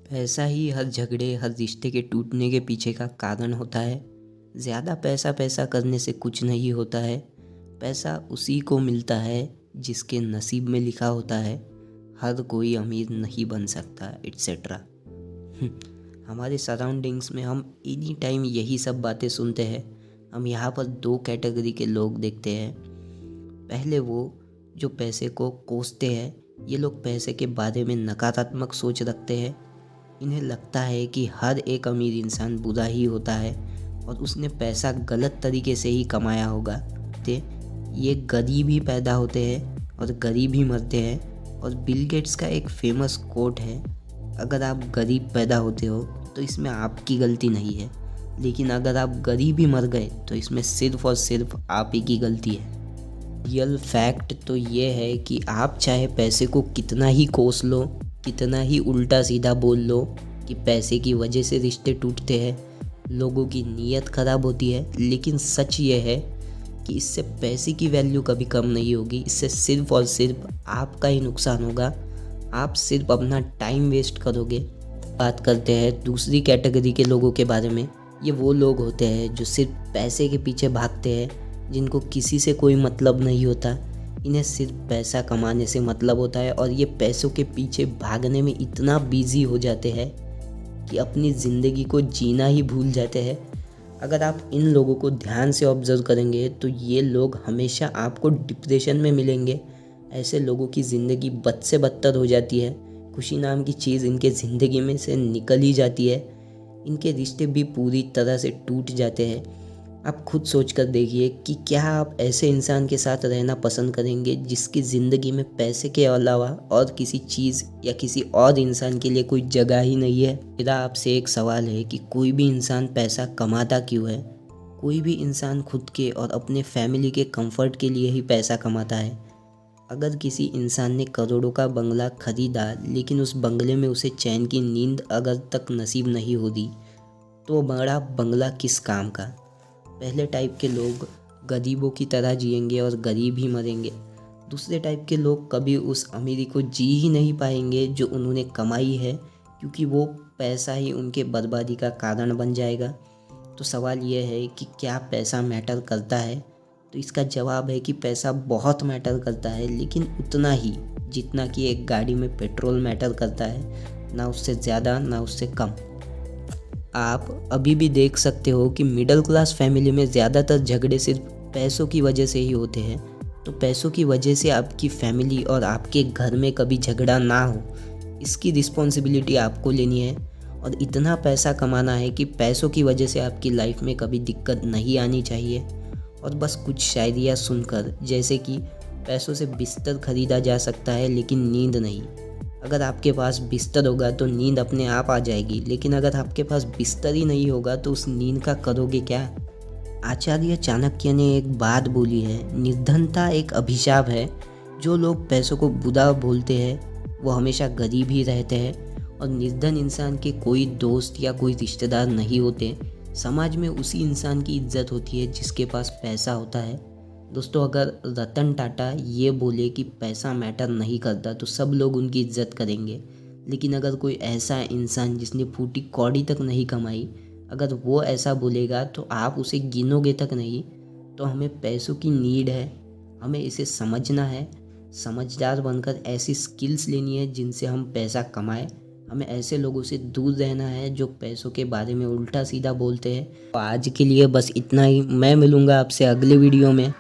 पैसा ही हर झगड़े, हर रिश्ते के टूटने के पीछे का कारण होता है। ज़्यादा पैसा पैसा करने से कुछ नहीं होता है। पैसा उसी को मिलता है जिसके नसीब में लिखा होता है। हर कोई अमीर नहीं बन सकता, एट्सेट्रा। हमारे सराउंडिंग्स में हम एनी टाइम यही सब बातें सुनते हैं। हम यहाँ पर दो कैटेगरी के लोग देखते हैं। पहले वो जो पैसे को कोसते हैं। ये लोग पैसे के बारे में नकारात्मक सोच रखते हैं। इन्हें लगता है कि हर एक अमीर इंसान बुरा ही होता है और उसने पैसा गलत तरीके से ही कमाया होगा। ते ये गरीब ही पैदा होते हैं और गरीब ही मरते हैं। और बिल गेट्स का एक फेमस कोट है, अगर आप गरीब पैदा होते हो तो इसमें आपकी गलती नहीं है, लेकिन अगर आप गरीब ही मर गए तो इसमें सिर्फ और सिर्फ आप ही की गलती है। रियल फैक्ट तो ये है कि आप चाहे पैसे को कितना ही कोस लो, कितना ही उल्टा सीधा बोल लो कि पैसे की वजह से रिश्ते टूटते हैं, लोगों की नीयत ख़राब होती है, लेकिन सच ये है कि इससे पैसे की वैल्यू कभी कम नहीं होगी। इससे सिर्फ और सिर्फ आपका ही नुकसान होगा। आप सिर्फ अपना टाइम वेस्ट करोगे। बात करते हैं दूसरी कैटेगरी के लोगों के बारे में। ये वो लोग होते हैं जो सिर्फ पैसे के पीछे भागते हैं, जिनको किसी से कोई मतलब नहीं होता। इन्हें सिर्फ पैसा कमाने से मतलब होता है और ये पैसों के पीछे भागने में इतना बिजी हो जाते हैं कि अपनी ज़िंदगी को जीना ही भूल जाते हैं। अगर आप इन लोगों को ध्यान से ऑब्जर्व करेंगे तो ये लोग हमेशा आपको डिप्रेशन में मिलेंगे। ऐसे लोगों की ज़िंदगी बद से बदतर हो जाती है। खुशी नाम की चीज़ इनके ज़िंदगी में से निकल ही जाती है। इनके रिश्ते भी पूरी तरह से टूट जाते हैं। आप खुद सोच कर देखिए कि क्या आप ऐसे इंसान के साथ रहना पसंद करेंगे जिसकी ज़िंदगी में पैसे के अलावा और किसी चीज़ या किसी और इंसान के लिए कोई जगह ही नहीं है। मेरा आपसे एक सवाल है कि कोई भी इंसान पैसा कमाता क्यों है? कोई भी इंसान खुद के और अपने फैमिली के कंफर्ट के लिए ही पैसा कमाता है। अगर किसी इंसान ने करोड़ों का बंगला खरीदा लेकिन उस बंगले में उसे चैन की नींद अगर तक नसीब नहीं होती तो बड़ा बंगला किस काम का? पहले टाइप के लोग गरीबों की तरह जिएंगे और गरीब ही मरेंगे। दूसरे टाइप के लोग कभी उस अमीरी को जी ही नहीं पाएंगे जो उन्होंने कमाई है, क्योंकि वो पैसा ही उनके बर्बादी का कारण बन जाएगा। तो सवाल ये है कि क्या पैसा मैटर करता है? तो इसका जवाब है कि पैसा बहुत मैटर करता है, लेकिन उतना ही जितना कि एक गाड़ी में पेट्रोल मैटर करता है, ना उससे ज़्यादा ना उससे कम। आप अभी भी देख सकते हो कि मिडिल क्लास फैमिली में ज़्यादातर झगड़े सिर्फ पैसों की वजह से ही होते हैं। तो पैसों की वजह से आपकी फैमिली और आपके घर में कभी झगड़ा ना हो, इसकी रिस्पॉन्सिबिलिटी आपको लेनी है। और इतना पैसा कमाना है कि पैसों की वजह से आपकी लाइफ में कभी दिक्कत नहीं आनी चाहिए। और बस कुछ शायरियाँ सुनकर, जैसे कि पैसों से बिस्तर खरीदा जा सकता है लेकिन नींद नहीं। अगर आपके पास बिस्तर होगा तो नींद अपने आप आ जाएगी, लेकिन अगर आपके पास बिस्तर ही नहीं होगा तो उस नींद का करोगे क्या? आचार्य चाणक्य ने एक बात बोली है, निर्धनता एक अभिशाप है। जो लोग पैसों को बुरा बोलते हैं वो हमेशा गरीब ही रहते हैं। और निर्धन इंसान के कोई दोस्त या कोई रिश्तेदार नहीं होते। समाज में उसी इंसान की इज्जत होती है जिसके पास पैसा होता है। दोस्तों, अगर रतन टाटा ये बोले कि पैसा मैटर नहीं करता तो सब लोग उनकी इज्जत करेंगे। लेकिन अगर कोई ऐसा इंसान जिसने फूटी कौड़ी तक नहीं कमाई, अगर वो ऐसा बोलेगा तो आप उसे गिनोगे तक नहीं। तो हमें पैसों की नीड है, हमें इसे समझना है। समझदार बनकर ऐसी स्किल्स लेनी है जिनसे हम पैसा कमाएं। हमें ऐसे लोगों से दूर रहना है जो पैसों के बारे में उल्टा सीधा बोलते हैं। तो आज के लिए बस इतना ही। मैं मिलूँगा आपसे अगले वीडियो में।